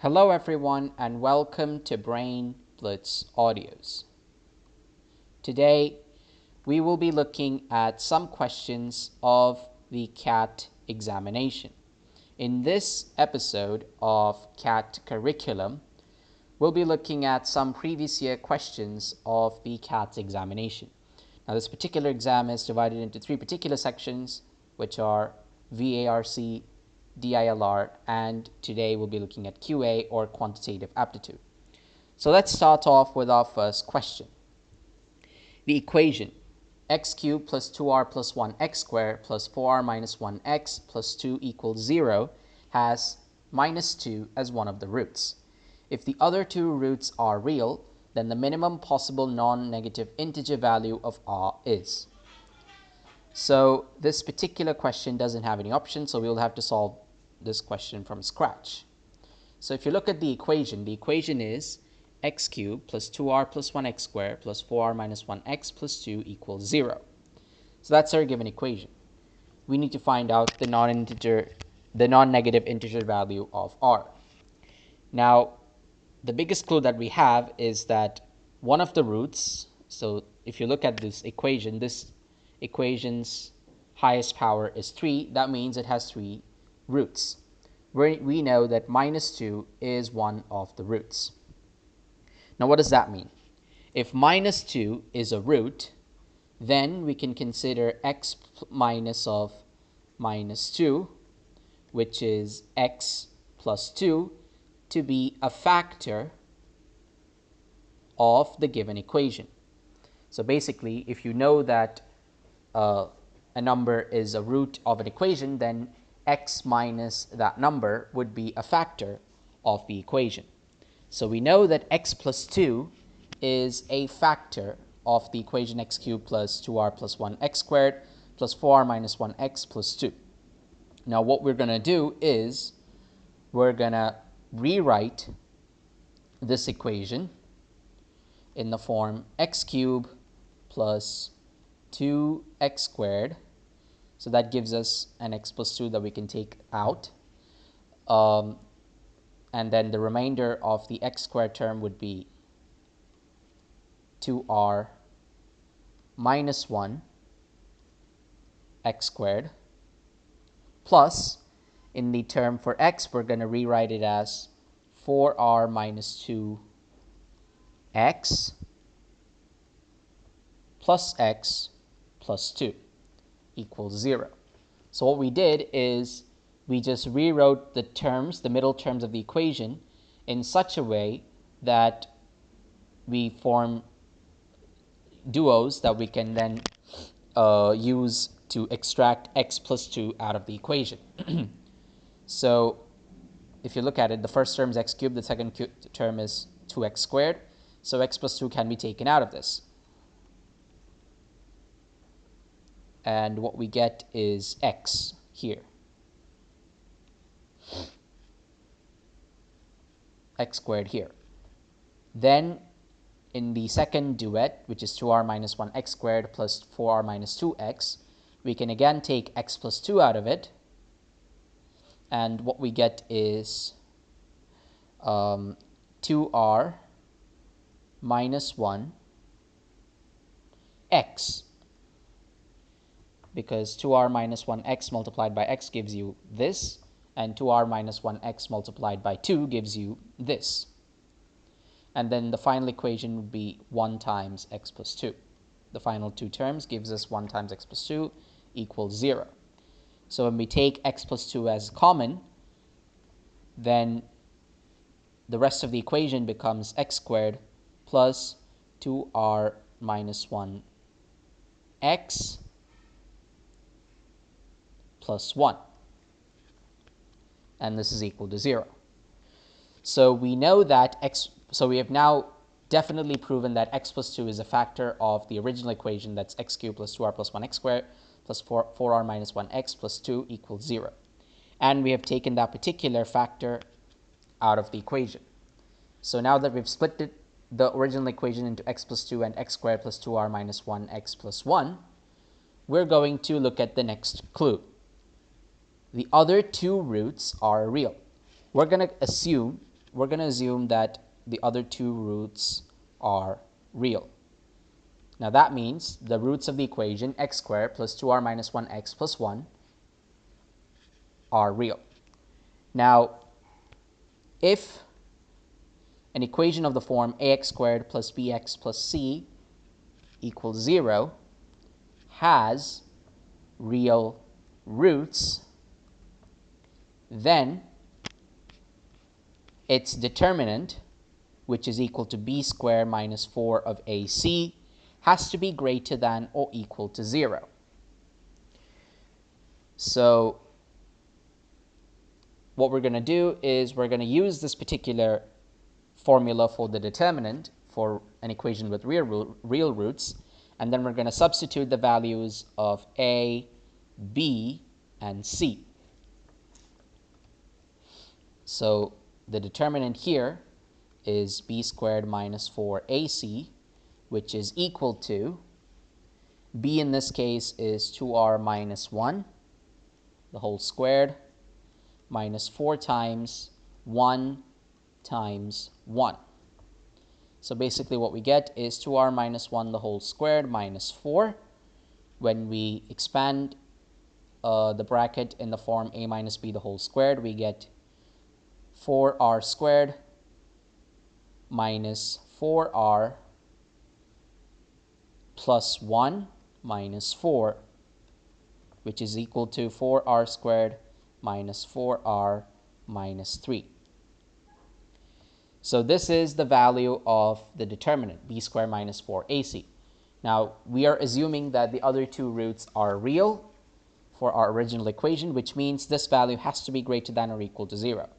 Hello everyone and welcome to Brain Blitz Audios. Today we will be looking at some questions of the CAT examination. In this episode of CAT curriculum, we'll be looking at some previous year questions of the CAT examination. Now this particular exam is divided into three particular sections, which are VARC, DILR, and today we'll be looking at QA or Quantitative Aptitude. So let's start off with our first question. The equation x cubed plus 2r plus 1x squared plus 4r minus 1x plus 2 equals 0 has minus 2 as one of the roots. If the other two roots are real, then the minimum possible non-negative integer value of r is. So this particular question doesn't have any options, so we'll have to solve this question from scratch. So if you look at the equation is x cubed plus 2r plus 1x squared plus 4r minus 1x plus 2 equals 0. So that's our given equation. We need to find out the non-negative integer value of r. Now, the biggest clue that we have is that one of the roots, so if you look at this equation's highest power is 3. That means it has 3 roots. We know that minus 2 is one of the roots. Now what does that mean? If minus 2 is a root, then we can consider x minus of minus 2, which is x plus 2, to be a factor of the given equation. So basically, if you know that a number is a root of an equation, then x minus that number would be a factor of the equation. So we know that x plus 2 is a factor of the equation x cubed plus 2r plus 1x squared plus 4r minus 1x plus 2. Now what we're going to do is we're going to rewrite this equation in the form x cubed plus 2x squared. So that gives us an x plus 2 that we can take out. And then the remainder of the x squared term would be 2r minus 1 x squared plus, in the term for x, we're going to rewrite it as 4r minus 2x plus x plus 2 equals 0. So what we did is we just rewrote the terms, the middle terms of the equation, in such a way that we form duos that we can then use to extract x plus 2 out of the equation. So if you look at it, the first term is x cubed, the second term is 2x squared. So x plus 2 can be taken out of this. And what we get is x here. X squared here. Then in the second duet, which is 2r minus 1x squared plus 4r minus 2x, we can again take x plus 2 out of it. And what we get is 2r minus 1 x. Because 2r minus 1x multiplied by x gives you this, and 2r minus 1x multiplied by 2 gives you this. And then the final equation would be 1 times x plus 2. The final two terms gives us 1 times x plus 2 equals 0. So when we take x plus 2 as common, then the rest of the equation becomes x squared plus 2r minus 1x plus 1, and this is equal to 0. So we know that so we have now definitely proven that x plus 2 is a factor of the original equation, that's x cubed plus 2r plus 1x squared plus 4r minus 1x plus 2 equals 0. And we have taken that particular factor out of the equation. So now that we've split the original equation into x plus 2 and x squared plus 2r minus 1x plus 1, we're going to look at the next clue. The other two roots are real. We're going to assume we're going to assume that the other two roots are real. Now that means the roots of the equation x squared plus 2r minus 1x plus 1 are real. Now, if an equation of the form ax squared plus bx plus c equals 0 has real roots, then its determinant, which is equal to b squared minus 4 of ac, has to be greater than or equal to 0. So what we're going to do is we're going to use this particular formula for the determinant for an equation with real roots, and then we're going to substitute the values of a, b, and c. So the determinant here is b squared minus 4ac, which is equal to, b in this case is 2r minus 1, the whole squared, minus 4 times 1 times 1. So basically what we get is 2r minus 1 the whole squared minus 4. When we expand the bracket in the form a minus b the whole squared, we get 4r squared minus 4r plus 1 minus 4, which is equal to 4r squared minus 4r minus 3. So this is the value of the determinant, b squared minus 4ac. Now, we are assuming that the other two roots are real for our original equation, which means this value has to be greater than or equal to 0.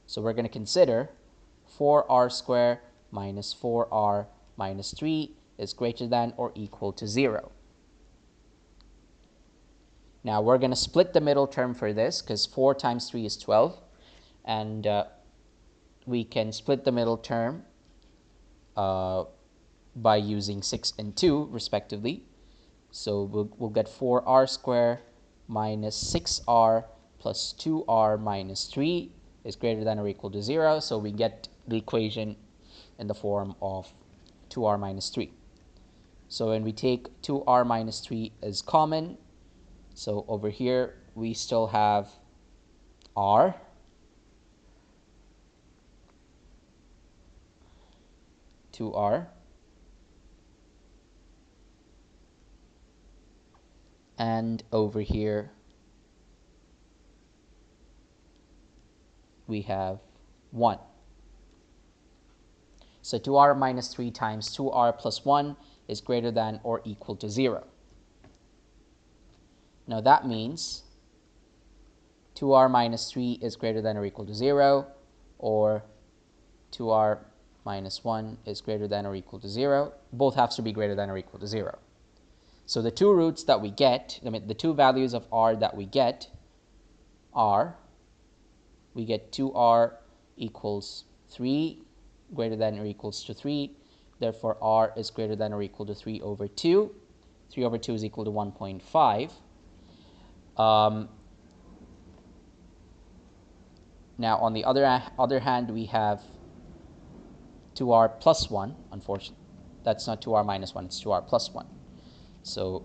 So we're going to consider 4r squared minus 4r minus 3 is greater than or equal to 0. Now we're going to split the middle term for this because 4 times 3 is 12, and we can split the middle term by using 6 and 2 respectively. So we'll get 4r squared minus 6r plus 2r minus 3 is greater than or equal to 0. So we get the equation in the form of 2r minus 3. So when we take 2r minus 3 as common, so over here we still have r, and over here we have 1. So 2r minus 3 times 2r plus 1 is greater than or equal to 0. Now that means 2r minus 3 is greater than or equal to 0, or 2r minus 1 is greater than or equal to 0. Both have to be greater than or equal to 0. So the two roots that we get, the two values of r that we get are, we get 2r equals 3 greater than or equals to 3. Therefore, r is greater than or equal to 3 over 2. 3 over 2 is equal to 1.5. Now, on the other hand, we have 2r plus 1, unfortunately. That's not 2r minus 1, it's 2r plus 1. So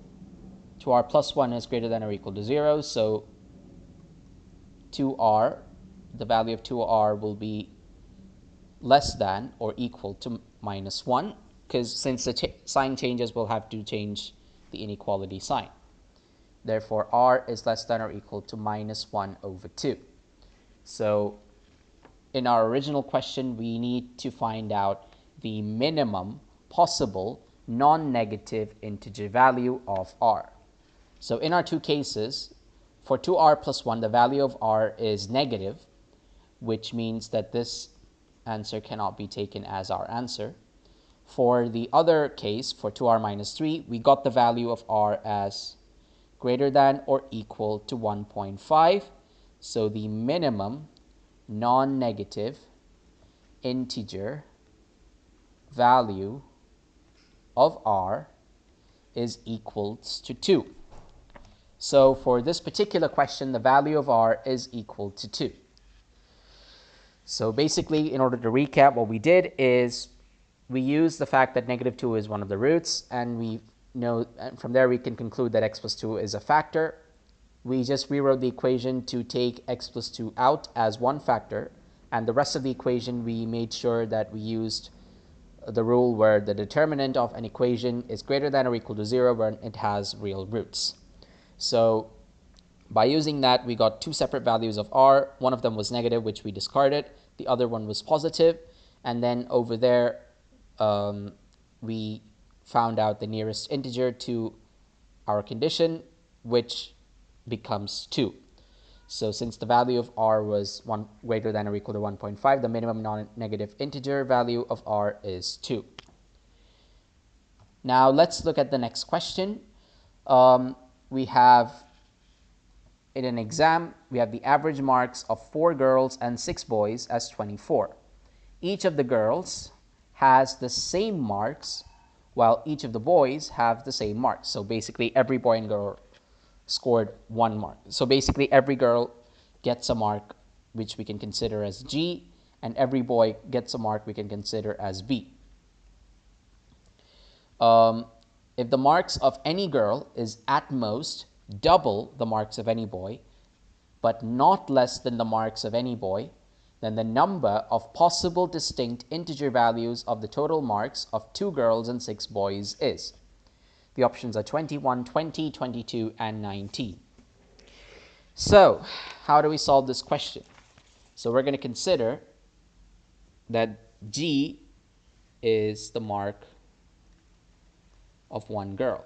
2r plus 1 is greater than or equal to 0. So 2r, the value of 2r will be less than or equal to minus 1, because since the sign changes, we'll have to change the inequality sign. Therefore, r is less than or equal to minus 1 over 2. So in our original question, we need to find out the minimum possible non-negative integer value of r. So in our two cases, for 2r plus 1, the value of r is negative, which means that this answer cannot be taken as our answer. For the other case, for 2r minus 3, we got the value of r as greater than or equal to 1.5. So the minimum non-negative integer value of r is equals to 2. So for this particular question, the value of r is equal to 2. So basically, in order to recap, what we did is we used the fact that -2 is one of the roots, and we know, and from there we can conclude that x plus 2 is a factor. We just rewrote the equation to take x plus 2 out as one factor, and the rest of the equation we made sure that we used the rule where the determinant of an equation is greater than or equal to 0 when it has real roots. So by using that, we got two separate values of r. One of them was negative, which we discarded. The other one was positive. And then over there, we found out the nearest integer to our condition, which becomes 2. So since the value of r was greater than or equal to 1.5, the minimum non-negative integer value of r is 2. Now let's look at the next question. We have, in an exam, we have the average marks of 4 girls and 6 boys as 24. Each of the girls has the same marks, while each of the boys have the same marks. So basically, every boy and girl scored 1 mark. So basically, every girl gets a mark which we can consider as G, and every boy gets a mark we can consider as B. If the marks of any girl is at most double the marks of any boy, but not less than the marks of any boy, then the number of possible distinct integer values of the total marks of 2 girls and 6 boys is. The options are 21, 20, 22, and 19. So, how do we solve this question? So we're going to consider that G is the mark of 1 girl,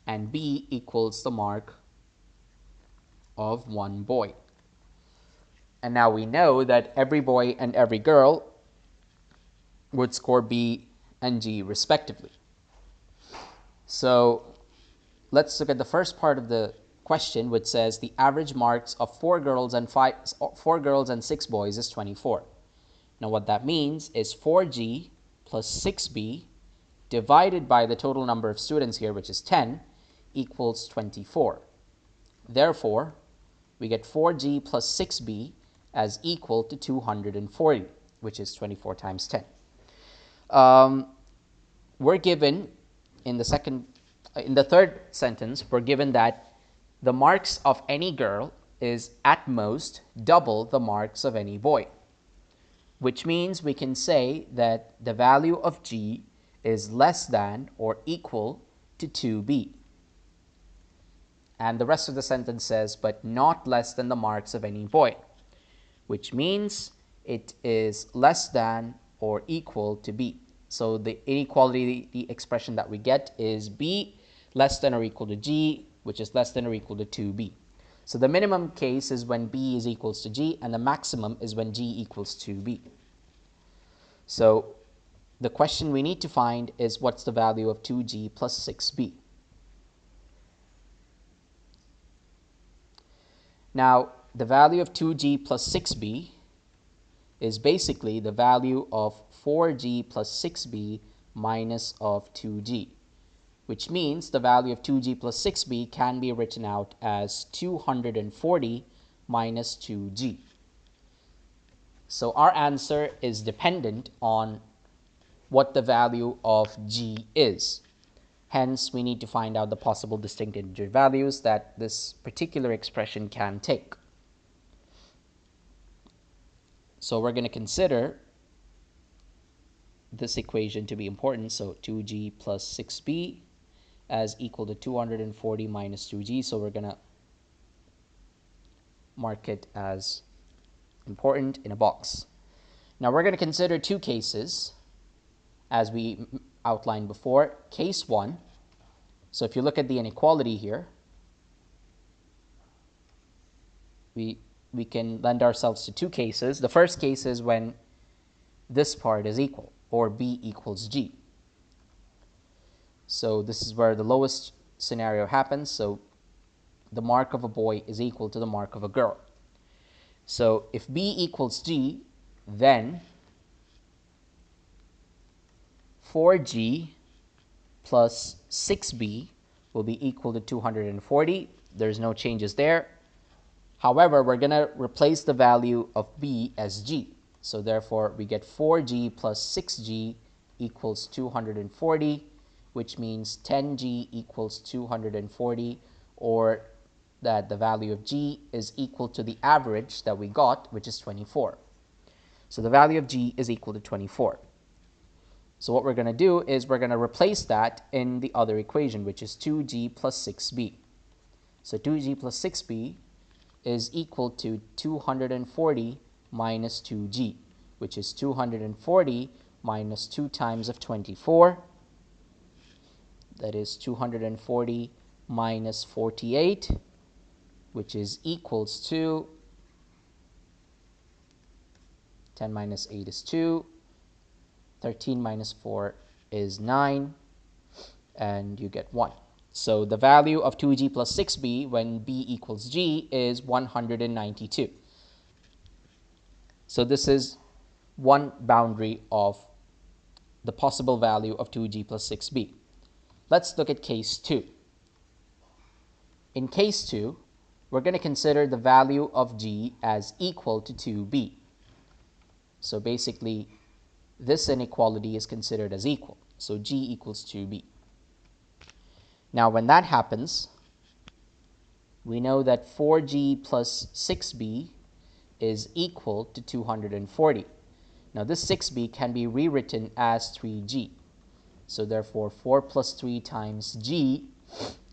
and B equals the mark of 1 boy. And now we know that every boy and every girl would score B and G respectively. So let's look at the first part of the question, which says the average marks of 4 girls and 6 boys is 24. Now what that means is 4G plus 6B divided by the total number of students here, which is 10, equals 24. Therefore, we get 4G plus 6B as equal to 240, which is 24 times 10. We're given in the third sentence, we're given that the marks of any girl is at most double the marks of any boy, which means we can say that the value of G is less than or equal to 2B. And the rest of the sentence says, but not less than the marks of any boy, which means it is less than or equal to B. So the inequality, the expression that we get is B less than or equal to G, which is less than or equal to 2B. So the minimum case is when B is equals to G, and the maximum is when G equals 2B. So the question we need to find is what's the value of 2G plus 6B. Now, the value of 2G plus 6B is basically the value of 4G plus 6B minus of 2G, which means the value of 2G plus 6B can be written out as 240 minus 2G. So our answer is dependent on what the value of G is. Hence, we need to find out the possible distinct integer values that this particular expression can take. So we're going to consider this equation to be important. So 2G plus 6B as equal to 240 minus 2G. So we're going to mark it as important in a box. Now we're going to consider two cases as we outlined before. Case 1, so if you look at the inequality here, we can lend ourselves to two cases. The first case is when this part is equal, or B equals G. So this is where the lowest scenario happens. So the mark of a boy is equal to the mark of a girl. So if B equals G, then 4G plus 6B will be equal to 240. There's no changes there. However, we're going to replace the value of b as g. So therefore, we get 4g plus 6g equals 240, which means 10g equals 240, or that the value of g is equal to the average that we got, which is 24. So the value of g is equal to 24. So what we're going to do is we're going to replace that in the other equation, which is 2g plus 6b. So 2g plus 6b is equal to 240 minus 2g, which is 240 minus 2 times of 24. That is 240 minus 48, which is equals to 10 minus 8 is 2, 13 minus 4 is 9, and you get 1. So the value of 2g plus 6b when b equals g is 192. So this is one boundary of the possible value of 2g plus 6b. Let's look at case 2. In case 2, we're going to consider the value of g as equal to 2b. So basically, this inequality is considered as equal. So g equals 2b. Now, when that happens, we know that 4g plus 6b is equal to 240. Now, this 6b can be rewritten as 3g. So therefore, 4 plus 3 times g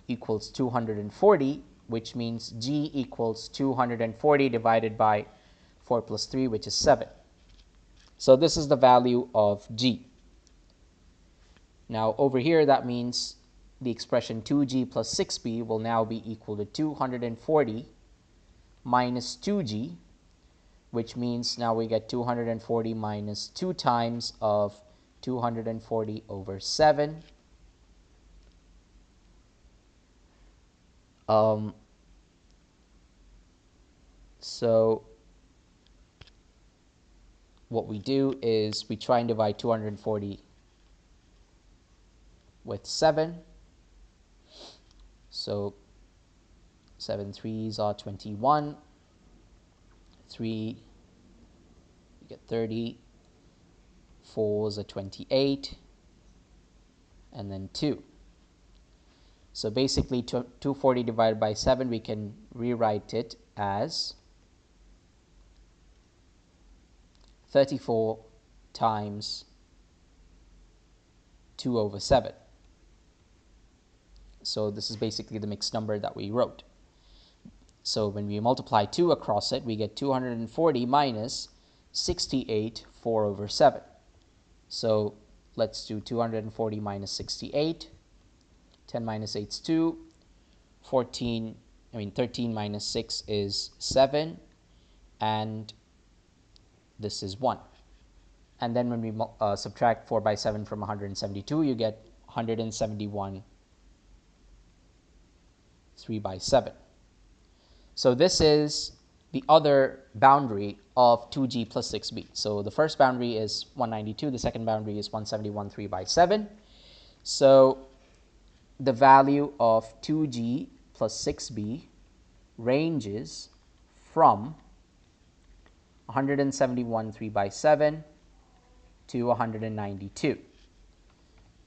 equals 240, which means g equals 240 divided by 4 plus 3, which is 7. So this is the value of g. Now, over here, that means the expression 2g plus 6b will now be equal to 240 minus 2g, which means now we get 240 minus 2 times of 240 over 7. So what we do is we try and divide 240 with 7. So 7 3s are 21, 3, you get 30, 4s are 28, and then 2. So basically 240 divided by 7, we can rewrite it as 34 times 2 over 7. So this is basically the mixed number that we wrote. So when we multiply 2 across it, we get 240 minus 68 4 over 7. So let's do 240 minus 68. 10 minus 8 is 2. 13 minus 6 is 7. And this is 1. And then when we subtract 4 by 7 from 172, you get 171 3 by 7. So this is the other boundary of 2g plus 6b. So the first boundary is 192. The second boundary is 171 3 by 7. So the value of 2g plus 6b ranges from 171 3 by 7 to 192.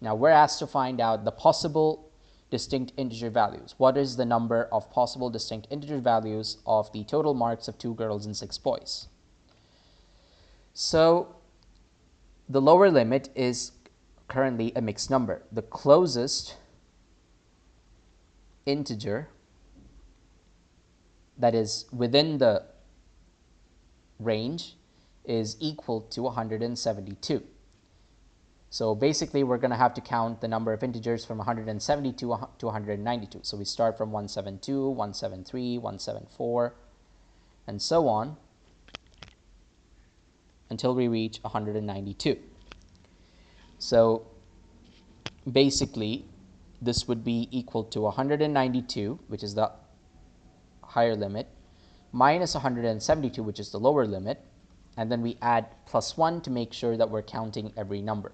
Now we're asked to find out the possible distinct integer values. What is the number of possible distinct integer values of the total marks of 2 girls and 6 boys? So the lower limit is currently a mixed number. The closest integer that is within the range is equal to 172. So basically, we're going to have to count the number of integers from 172 to 192. So we start from 172, 173, 174, and so on until we reach 192. So basically, this would be equal to 192, which is the higher limit, minus 172, which is the lower limit, and then we add plus 1 to make sure that we're counting every number.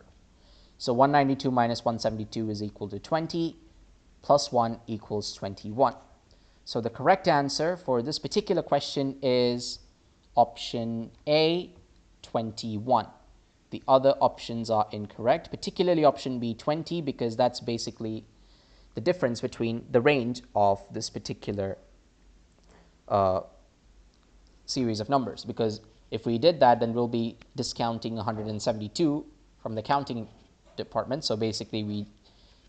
So 192 minus 172 is equal to 20, plus 1 equals 21. So the correct answer for this particular question is option A, 21. The other options are incorrect, particularly option B, 20, because that's basically the difference between the range of this particular series of numbers. Because if we did that, then we'll be discounting 172 from the counting department. So basically,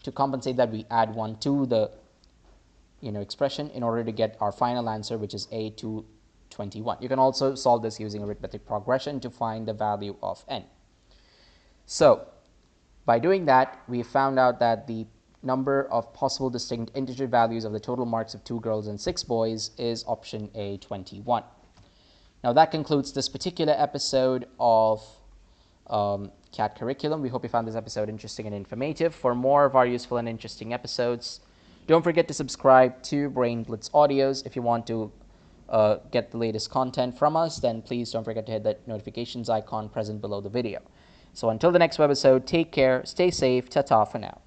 to compensate that, we add 1 to the expression in order to get our final answer, which is A, 221. You can also solve this using arithmetic progression to find the value of n. So by doing that, we found out that the number of possible distinct integer values of the total marks of 2 girls and 6 boys is option A, 21. Now that concludes this particular episode of CAT curriculum. We hope you found this episode interesting and informative. For more of our useful and interesting episodes, don't forget to subscribe to Brain Blitz Audios. If you want to get the latest content from us, then please don't forget to hit that notifications icon present below the video. So until the next webisode, take care, stay safe, ta-ta for now.